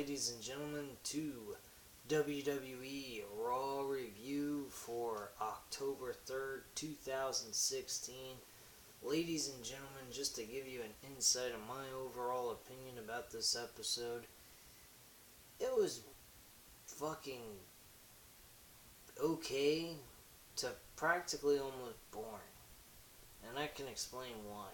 ladies and gentlemen, to WWE Raw review for October 3rd, 2016. Ladies and gentlemen, just to give you an insight of my overall opinion about this episode, it was fucking okay to practically almost boring. And I can explain why.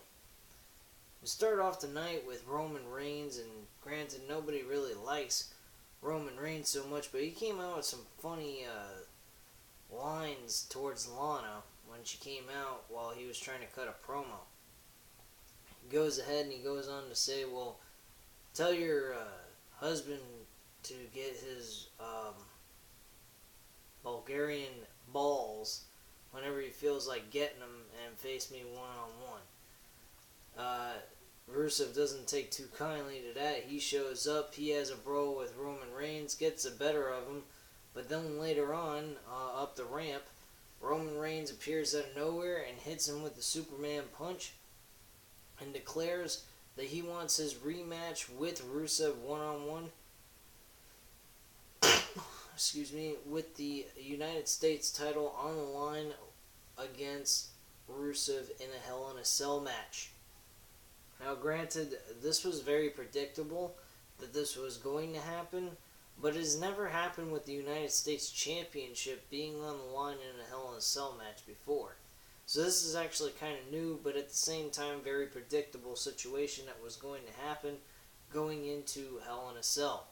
We start off the night with Roman Reigns, and granted, nobody really likes Roman Reigns so much, but he came out with some funny lines towards Lana when she came out while he was trying to cut a promo. He goes ahead and he goes on to say, well, tell your husband to get his Bulgarian balls whenever he feels like getting them and face me one-on-one. Rusev doesn't take too kindly to that. He shows up, he has a brawl with Roman Reigns, gets the better of him, but then later on, up the ramp, Roman Reigns appears out of nowhere and hits him with the Superman punch and declares that he wants his rematch with Rusev one-on-one, with the United States title on the line against Rusev in a Hell in a Cell match. Now, granted, this was very predictable that this was going to happen, but it has never happened with the United States Championship being on the line in a Hell in a Cell match before. So this is actually kind of new, but at the same time, very predictable situation that was going to happen going into Hell in a Cell.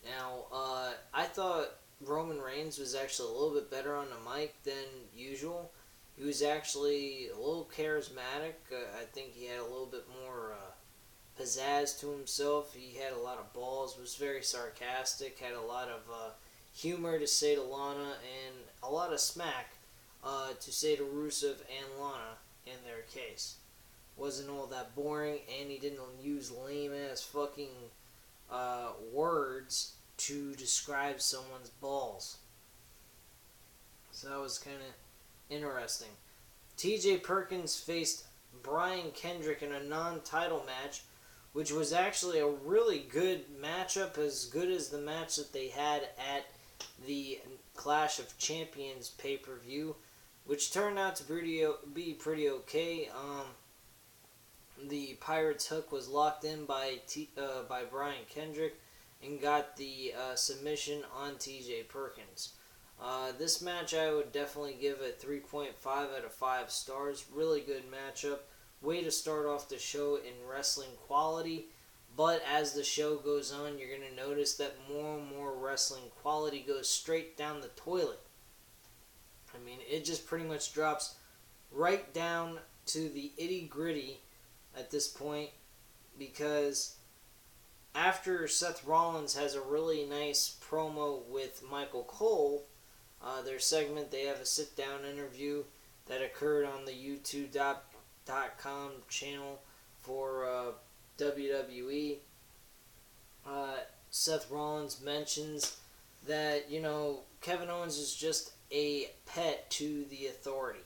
Now, I thought Roman Reigns was actually a little bit better on the mic than usual. He was actually a little charismatic. I think he had a little bit more pizzazz to himself. He had a lot of balls, was very sarcastic, had a lot of humor to say to Lana, and a lot of smack to say to Rusev and Lana in their case. Wasn't all that boring, and he didn't use lame-ass fucking words to describe someone's balls. So that was kind of interesting. TJ Perkins faced Braun Kendrick in a non-title match, which was actually a really good matchup, as good as the match that they had at the Clash of Champions pay-per-view, which turned out to be pretty okay. The Pirate's hook was locked in by Braun Kendrick and got the submission on TJ Perkins. This match I would definitely give a 3.5 out of 5 stars. Really good matchup. Way to start off the show in wrestling quality. But as the show goes on, you're going to notice that more and more wrestling quality goes straight down the toilet. I mean, it just pretty much drops right down to the itty-gritty at this point, because after Seth Rollins has a really nice promo with Michael Cole, their segment, they have a sit-down interview that occurred on the YouTube.com channel for WWE. Seth Rollins mentions that, Kevin Owens is just a pet to the Authority.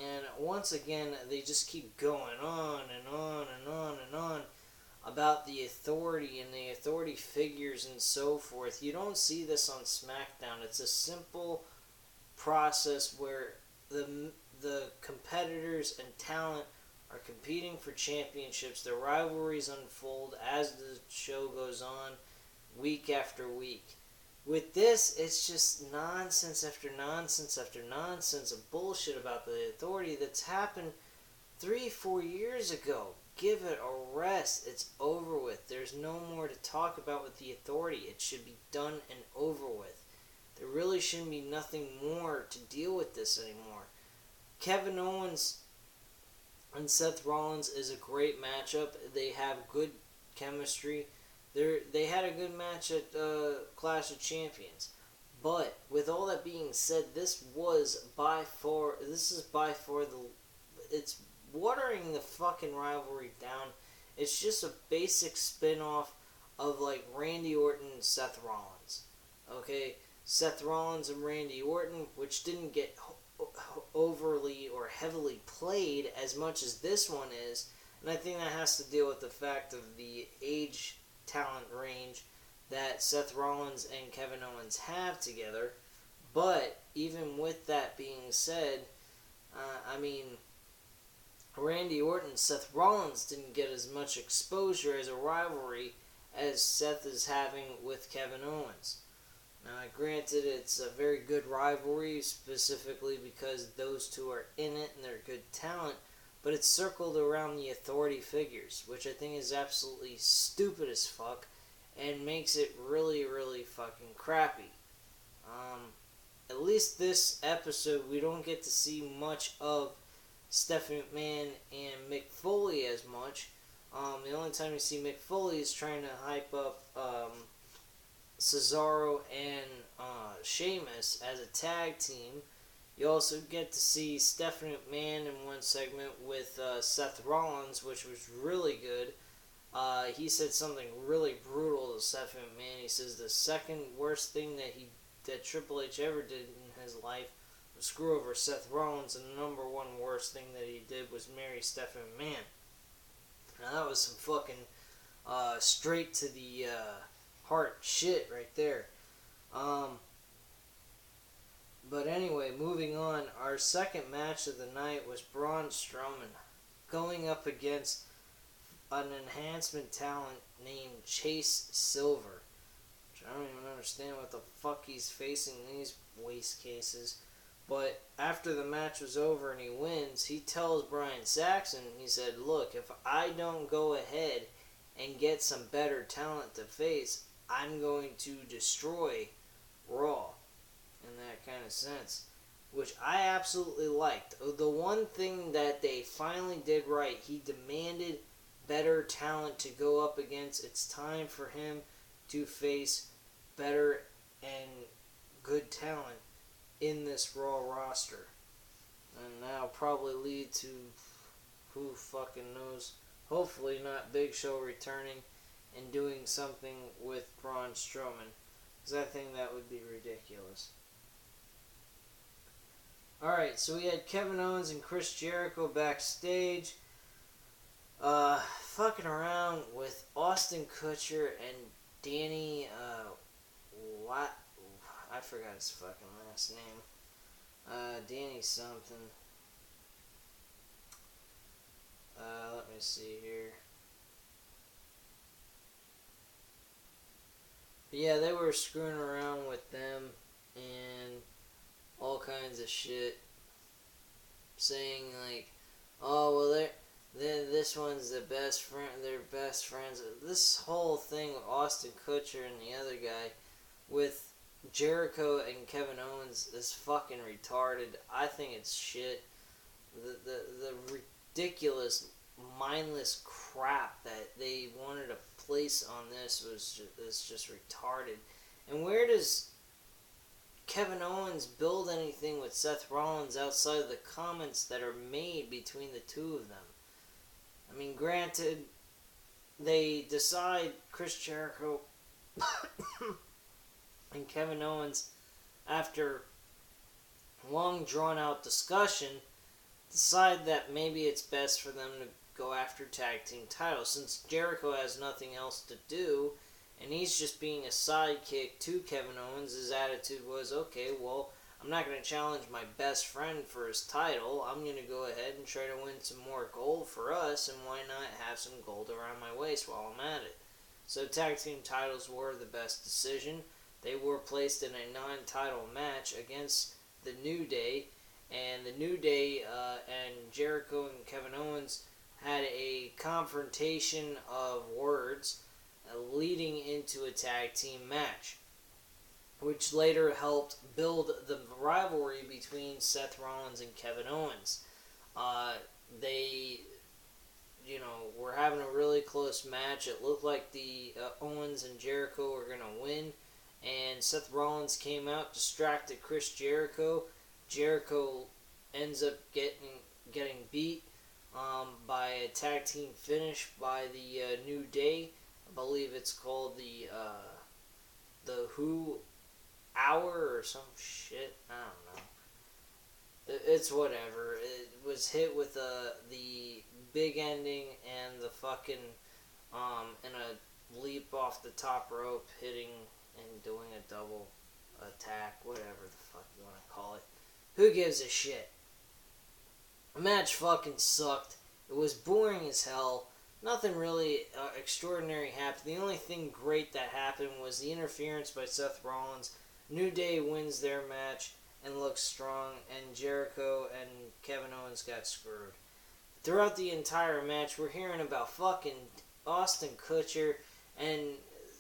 And once again, they just keep going on and on and on and on about the Authority and the Authority figures and so forth. You don't see this on SmackDown. It's a simple process where the competitors and talent are competing for championships. The rivalries unfold as the show goes on, week after week. With this, it's just nonsense after nonsense after nonsense of bullshit about the Authority that's happened 3-4 years ago. Give it a rest. It's over with. There's no more to talk about with the Authority. It should be done and over with. There really shouldn't be nothing more to deal with this anymore. Kevin Owens and Seth Rollins is a great matchup. They have good chemistry. They had a good match at Clash of Champions. But with all that being said, this is by far it's watering the fucking rivalry down. It's just a basic spin-off of like Randy Orton and Seth Rollins. Okay, Seth Rollins and Randy Orton, which didn't get overly or heavily played as much as this one is, and I think that has to deal with the fact of the age talent that Seth Rollins and Kevin Owens have together. But even with that being said, I mean, Randy Orton and Seth Rollins didn't get as much exposure as a rivalry as Seth is having with Kevin Owens. Now, granted, it's a very good rivalry, specifically because those two are in it and they're good talent, but it's circled around the authority figures, which I think is absolutely stupid as fuck and makes it really, really fucking crappy. At least this episode, we don't get to see much of Stephanie McMahon and Mick Foley as much. The only time you see Mick Foley is trying to hype up Cesaro and Sheamus as a tag team. You also get to see Stephanie McMahon in one segment with Seth Rollins, which was really good. He said something really brutal to Stephanie McMahon. He says the second worst thing that Triple H ever did in his life was screw over Seth Rollins, and the number one worst thing that he did was marry Stephanie McMahon. Now that was some fucking straight to the heart shit right there. But anyway, moving on, our second match of the night was Braun Strowman going up against an enhancement talent named Chase Silver. Which I don't even understand what the fuck he's facing these waste cases. But after the match was over and he wins, he tells Brian Saxon, he said, look, if I don't go ahead and get some better talent to face, I'm going to destroy Raw. In that kind of sense. Which I absolutely liked. The one thing that they finally did right, he demanded better talent to go up against. It's time for him to face better and good talent in this Raw roster. And that'll probably lead to who fucking knows. Hopefully not Big Show returning and doing something with Braun Strowman. Because I think that would be ridiculous. Alright, so we had Kevin Owens and Chris Jericho backstage. Fucking around with Austin Kutcher and Danny, I forgot his fucking last name. Danny something. Let me see here. But yeah, they were screwing around with them and all kinds of shit. Saying like, oh, well, this one's the best friend, they're best friends. This whole thing with Austin Kutcher and the other guy with Jericho and Kevin Owens is fucking retarded. I think it's shit. The ridiculous, mindless crap that they wanted to place on this is just retarded. And where does Kevin Owens build anything with Seth Rollins outside of the comments that are made between the two of them? I mean, granted, they decide Chris Jericho and Kevin Owens, after long drawn-out discussion, decide that maybe it's best for them to go after tag team titles. Since Jericho has nothing else to do, and he's just being a sidekick to Kevin Owens, his attitude was, okay, well, I'm not going to challenge my best friend for his title. I'm going to go ahead and try to win some more gold for us, and why not have some gold around my waist while I'm at it? So tag team titles were the best decision. They were placed in a non-title match against the New Day, and the New Day and Jericho and Kevin Owens had a confrontation of words leading into a tag team match, which later helped build the rivalry between Seth Rollins and Kevin Owens. They, were having a really close match. It looked like the Owens and Jericho were going to win, and Seth Rollins came out, distracted Chris Jericho. Jericho ends up getting beat by a tag team finish by the New Day. I believe it's called the Who Hour or some shit. I don't know. It's whatever. It was hit with the big ending and the fucking and a leap off the top rope, hitting and doing a double attack, whatever the fuck you want to call it. Who gives a shit? The match fucking sucked. It was boring as hell. Nothing really extraordinary happened. The only thing great that happened was the interference by Seth Rollins. New Day wins their match and looks strong, and Jericho and Kevin Owens got screwed. Throughout the entire match, we're hearing about fucking Austin Kutcher and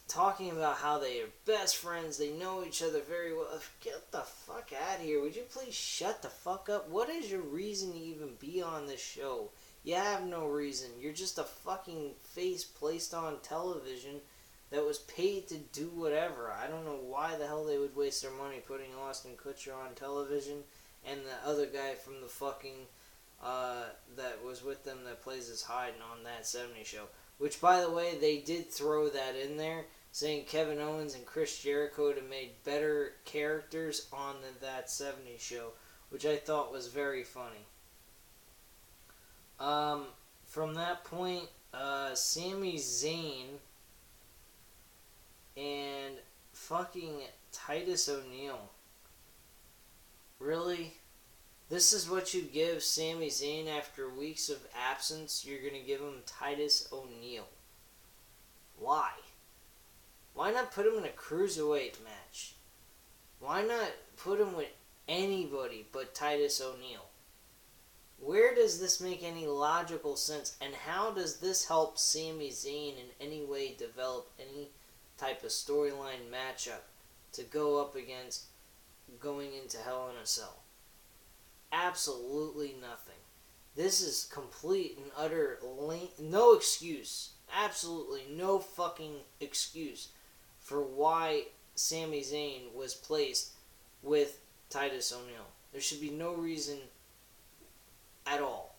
talking about how they are best friends, they know each other very well. Get the fuck out of here. Would you please shut the fuck up? What is your reason to even be on this show? You have no reason. You're just a fucking face placed on television that was paid to do whatever. I don't know why the hell they would waste their money putting Austin Kutcher on television and the other guy from the fucking that was with them that plays as Hyde on That 70s Show. Which, by the way, they did throw that in there, saying Kevin Owens and Chris Jericho would have made better characters on That 70s Show, which I thought was very funny. From that point, Sami Zayn and fucking Titus O'Neil. Really? This is what you give Sami Zayn after weeks of absence? You're gonna give him Titus O'Neil. Why? Why not put him in a cruiserweight match? Why not put him with anybody but Titus O'Neil? Where does this make any logical sense? And how does this help Sami Zayn in any way develop any type of storyline matchup to go up against going into Hell in a Cell? Absolutely nothing. This is complete and utter no excuse. Absolutely no fucking excuse for why Sami Zayn was placed with Titus O'Neil. There should be no reason at all.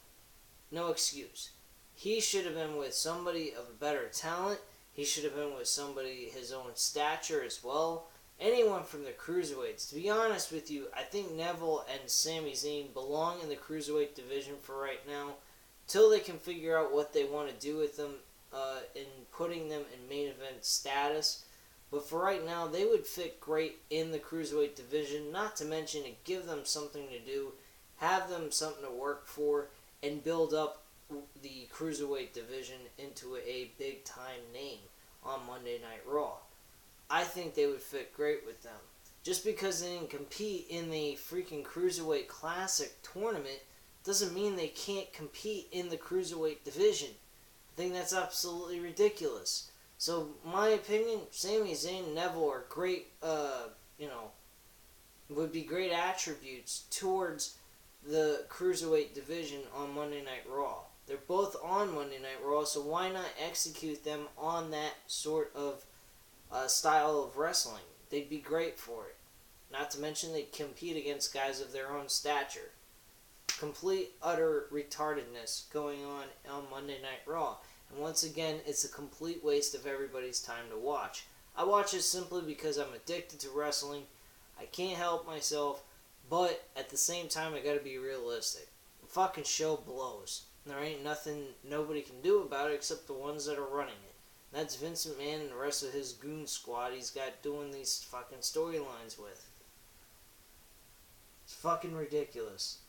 No excuse. He should have been with somebody of a better talent. He should have been with somebody his own stature as well. Anyone from the cruiserweights. To be honest with you, I think Neville and Sami Zayn belong in the cruiserweight division for right now, till they can figure out what they want to do with them in putting them in main event status. But for right now, they would fit great in the cruiserweight division, not to mention it give them something to do, have them something to work for, and build up the cruiserweight division into a big time name on Monday Night Raw. I think they would fit great with them. Just because they didn't compete in the freaking Cruiserweight Classic tournament doesn't mean they can't compete in the Cruiserweight division. I think that's absolutely ridiculous. So, my opinion, Sami Zayn and Neville are great, would be great attributes towards the Cruiserweight division on Monday Night Raw. They're both on Monday Night Raw, so why not execute them on that sort of style of wrestling? They'd be great for it. Not to mention they'd compete against guys of their own stature. Complete, utter retardedness going on Monday Night Raw. And once again, it's a complete waste of everybody's time to watch. I watch it simply because I'm addicted to wrestling. I can't help myself, but at the same time, I gotta be realistic. The fucking show blows. There ain't nothing nobody can do about it except the ones that are running it. That's Vince McMahon and the rest of his goon squad he's got doing these fucking storylines with. It's fucking ridiculous.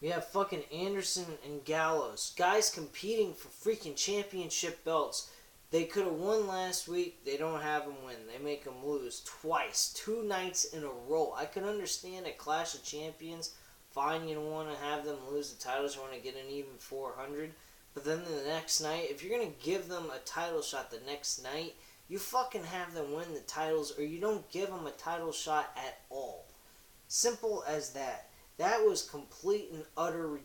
We have fucking Anderson and Gallows. Guys competing for freaking championship belts. They could have won last week. They don't have them win. They make them lose twice. 2 nights in a row. I can understand at Clash of Champions. Fine, you don't want to have them lose the titles. You want to get an even 400. But then the next night, if you're going to give them a title shot the next night, you fucking have them win the titles or you don't give them a title shot at all. Simple as that. That was complete and utter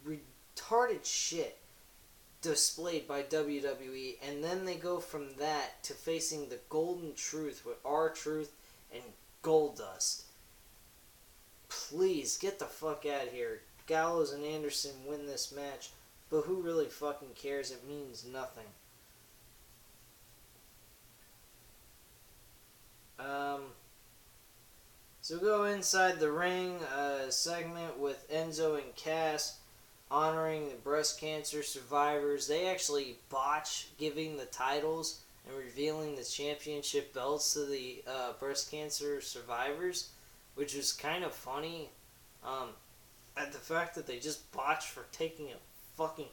retarded shit displayed by WWE. And then they go from that to facing the Golden Truth with R-Truth and Goldust. Please, get the fuck out of here. Gallows and Anderson win this match. But who really fucking cares? It means nothing. So go inside the ring segment with Enzo and Cass. honoring the breast cancer survivors. They actually botched giving the titles and revealing the championship belts to the breast cancer survivors, which was kind of funny. At the fact that they just botched for taking a fucking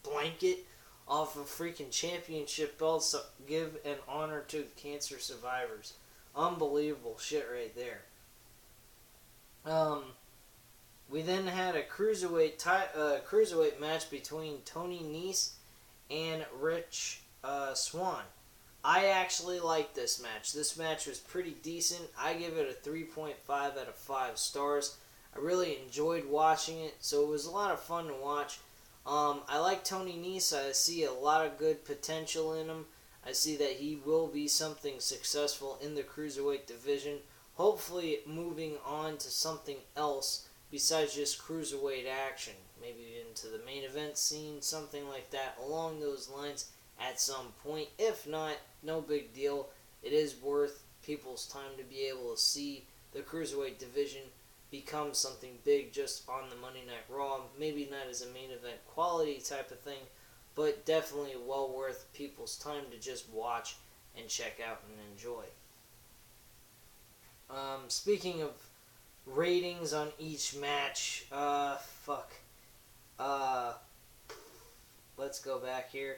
blanket off of freaking championship belts to give an honor to cancer survivors. Unbelievable shit right there. We then had a cruiserweight match between Tony Nese and Rich Swann. I actually liked this match. This match was pretty decent. I give it a 3.5 out of 5 stars. I really enjoyed watching it, so it was a lot of fun to watch. I like Tony Nese. I see a lot of good potential in him. I see that he will be something successful in the cruiserweight division. Hopefully moving on to something else besides just cruiserweight action. Maybe into the main event scene, something like that along those lines at some point. If not, no big deal. It is worth people's time to be able to see the cruiserweight division become something big just on the Monday Night Raw. Maybe not as a main event quality type of thing, but definitely well worth people's time to just watch and check out and enjoy. Speaking of ratings on each match, let's go back here.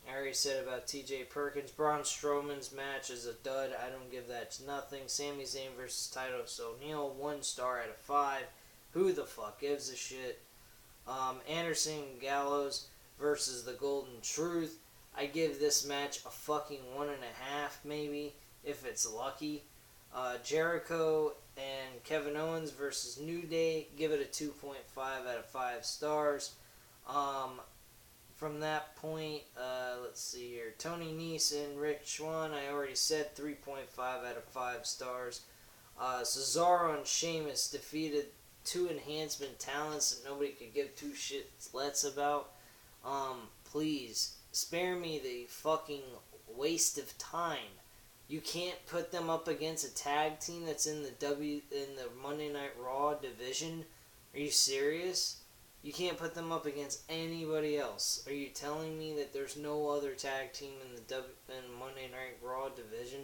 I already said about TJ Perkins. Braun Strowman's match is a dud. I don't give that nothing. Sami Zayn versus Titus O'Neil, 1 star out of 5. Who the fuck gives a shit? Anderson Gallows versus the Golden Truth. I give this match a fucking 1.5 maybe, if it's lucky. Jericho and Kevin Owens versus New Day. Give it a 2.5 out of 5 stars. From that point, let's see here. Tony Nese and Rich Swann, I already said 3.5 out of 5 stars. Cesaro and Sheamus defeated 2 enhancement talents that nobody could give 2 shits about. Please, spare me the fucking waste of time. You can't put them up against a tag team that's in the Monday Night Raw division. Are you serious? You can't put them up against anybody else. Are you telling me that there's no other tag team in the Monday Night Raw division?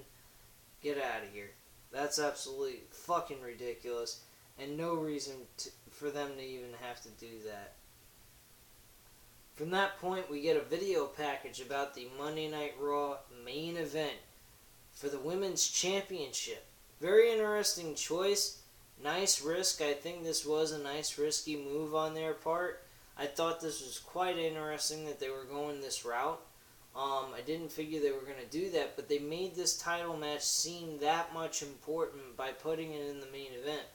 Get out of here. That's absolutely fucking ridiculous, and no reason for them to even have to do that. From that point, we get a video package about the Monday Night Raw main event for the Women's Championship. Very interesting choice. Nice risk. I think this was a nice risky move on their part. I thought this was quite interesting that they were going this route. I didn't figure they were going to do that, but they made this title match seem that much important by putting it in the main event.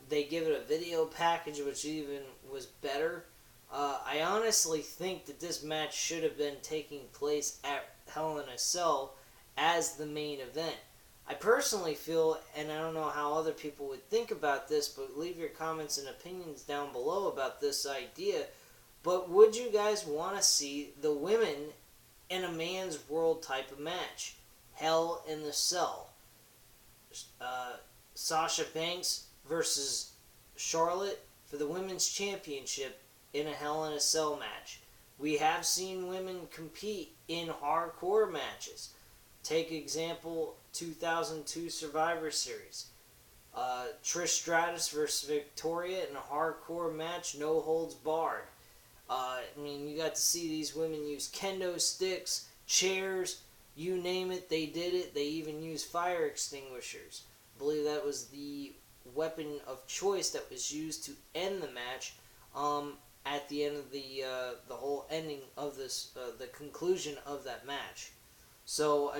They give it a video package, which even was better. I honestly think that this match should have been taking place at Hell in a Cell as the main event. I personally feel, and I don't know how other people would think about this, but leave your comments and opinions down below about this idea. But would you guys want to see the women in a man's world type of match? Hell in the Cell. Sasha Banks versus Charlotte for the Women's Championship in a Hell in a Cell match. We have seen women compete in hardcore matches. Take example 2002 Survivor Series. Trish Stratus versus Victoria in a hardcore match, no holds barred. You got to see these women use kendo sticks, chairs, you name it, they did it. They even used fire extinguishers. I believe that was the weapon of choice that was used to end the match at the end of the whole ending of this, the conclusion of that match. So,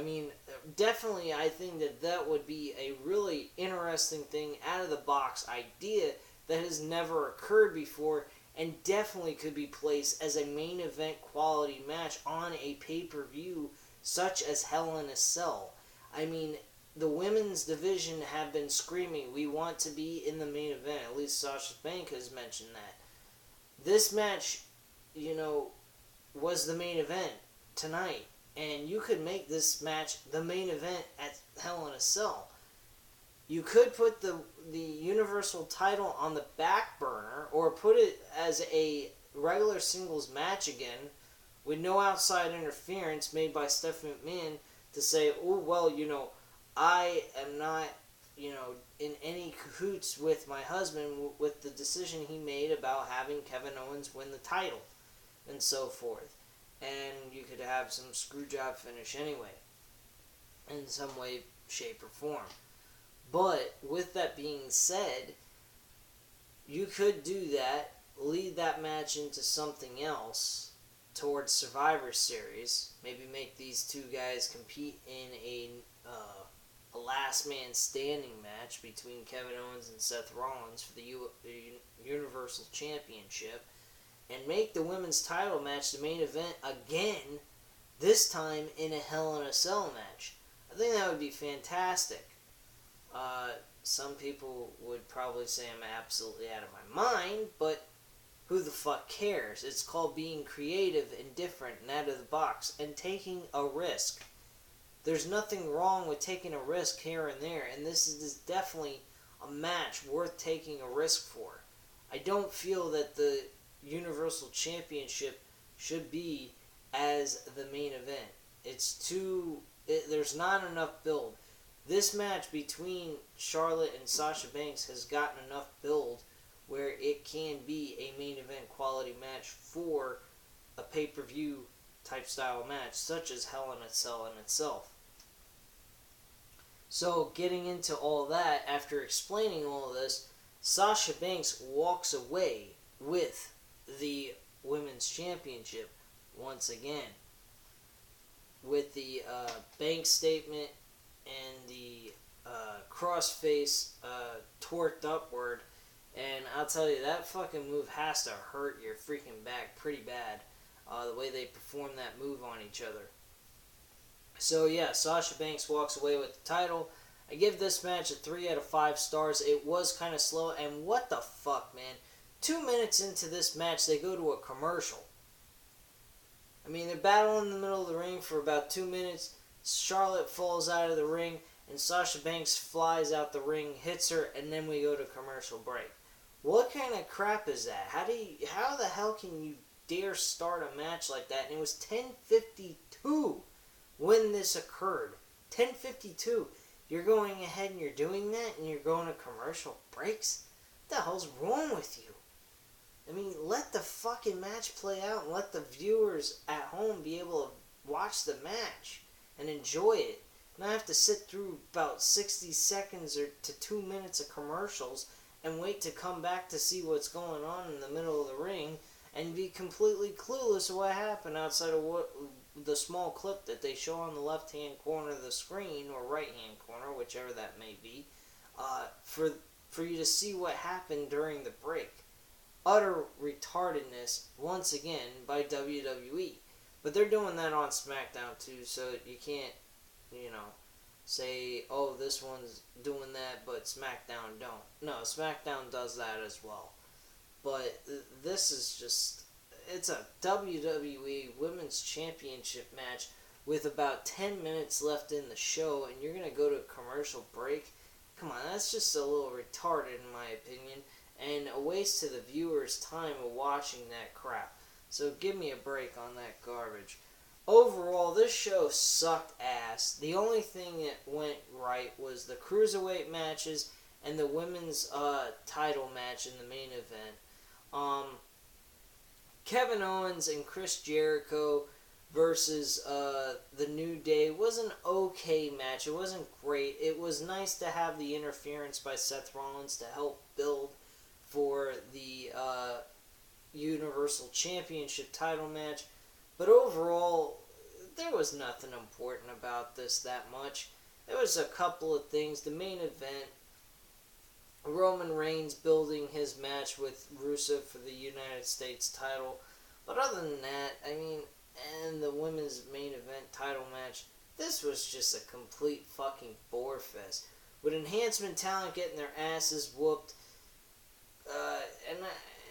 definitely I think that would be a really interesting thing, out of the box idea that has never occurred before, and definitely could be placed as a main event quality match on a pay-per-view such as Hell in a Cell. The women's division have been screaming, we want to be in the main event. At least Sasha Banks has mentioned that. This match, was the main event tonight. And you could make this match the main event at Hell in a Cell. You could put the Universal title on the back burner, or put it as a regular singles match again, with no outside interference made by Stephanie McMahon to say, oh, well, I am not, in any cahoots with my husband with the decision he made about having Kevin Owens win the title, and so forth. And you could have some screwjob finish anyway, in some way, shape, or form. But with that being said, you could do that, lead that match into something else towards Survivor Series. Maybe make these two guys compete in a last man standing match between Kevin Owens and Seth Rollins for the Universal Championship, and make the women's title match the main event again, this time in a Hell in a Cell match. I think that would be fantastic. Some people would probably say I'm absolutely out of my mind, but who the fuck cares? It's called being creative and different and out of the box and taking a risk. There's nothing wrong with taking a risk here and there, and this is definitely a match worth taking a risk for. I don't feel that the Universal Championship should be as the main event. There's not enough build. This match between Charlotte and Sasha Banks has gotten enough build where it can be a main event quality match for a pay-per-view type style match, such as Hell in a Cell in itself. So, getting into all that, after explaining all of this, Sasha Banks walks away with the Women's Championship once again, with the Banks statement and the crossface torqued upward. And I'll tell you, that fucking move has to hurt your freaking back pretty bad, the way they perform that move on each other. So yeah, Sasha Banks walks away with the title. I give this match a 3 out of 5 stars. It was kind of slow, and what the fuck, man? 2 minutes into this match, they go to a commercial. I mean, they're battling in the middle of the ring for about 2 minutes. Charlotte falls out of the ring, and Sasha Banks flies out the ring, hits her, and then we go to commercial break. What kind of crap is that? How the hell can you dare start a match like that? And it was 10:52 when this occurred. 10:52. You're going ahead and you're doing that, and you're going to commercial breaks? What the hell's wrong with you? I mean, let the fucking match play out and let the viewers at home be able to watch the match and enjoy it. Not have to sit through about 60 seconds or to 2 minutes of commercials and wait to come back to see what's going on in the middle of the ring and be completely clueless of what happened outside of what the small clip that they show on the left-hand corner of the screen, or right-hand corner, whichever that may be, for you to see what happened during the break. Utter retardedness, once again, by WWE. But they're doing that on SmackDown too, so you can't, say, oh, this one's doing that, but SmackDown don't. No, SmackDown does that as well. But this is just, it's a WWE Women's Championship match with about 10 minutes left in the show, and you're going to go to a commercial break? Come on, that's just a little retarded in my opinion, and a waste of the viewer's time of watching that crap. So give me a break on that garbage. Overall, this show sucked ass. The only thing that went right was the cruiserweight matches and the women's title match in the main event. Kevin Owens and Chris Jericho versus the New Day was an okay match. It wasn't great. It was nice to have the interference by Seth Rollins to help build for the Universal Championship title match. But overall, there was nothing important about this that much. There was a couple of things. The main event, Roman Reigns building his match with Rusev for the United States title. But other than that, I mean, and the women's main event title match, this was just a complete fucking bore fest. With enhancement talent getting their asses whooped,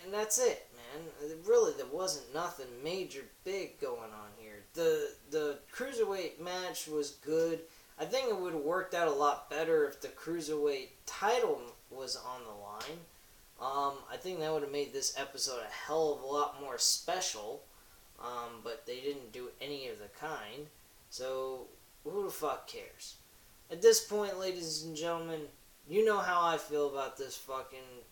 and that's it, man. Really, there wasn't nothing major big going on here. The cruiserweight match was good. I think it would have worked out a lot better if the Cruiserweight title was on the line. I think that would have made this episode a hell of a lot more special. But they didn't do any of the kind. So, who the fuck cares? At this point, ladies and gentlemen, you know how I feel about this fucking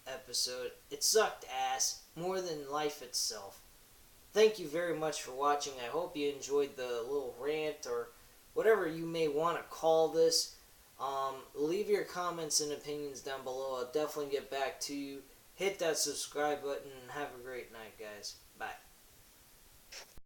episode. It sucked ass more than life itself. Thank you very much for watching. I hope you enjoyed the little rant or whatever you may want to call this. Leave your comments and opinions down below. I'll definitely get back to you. Hit that subscribe button and have a great night, guys. Bye.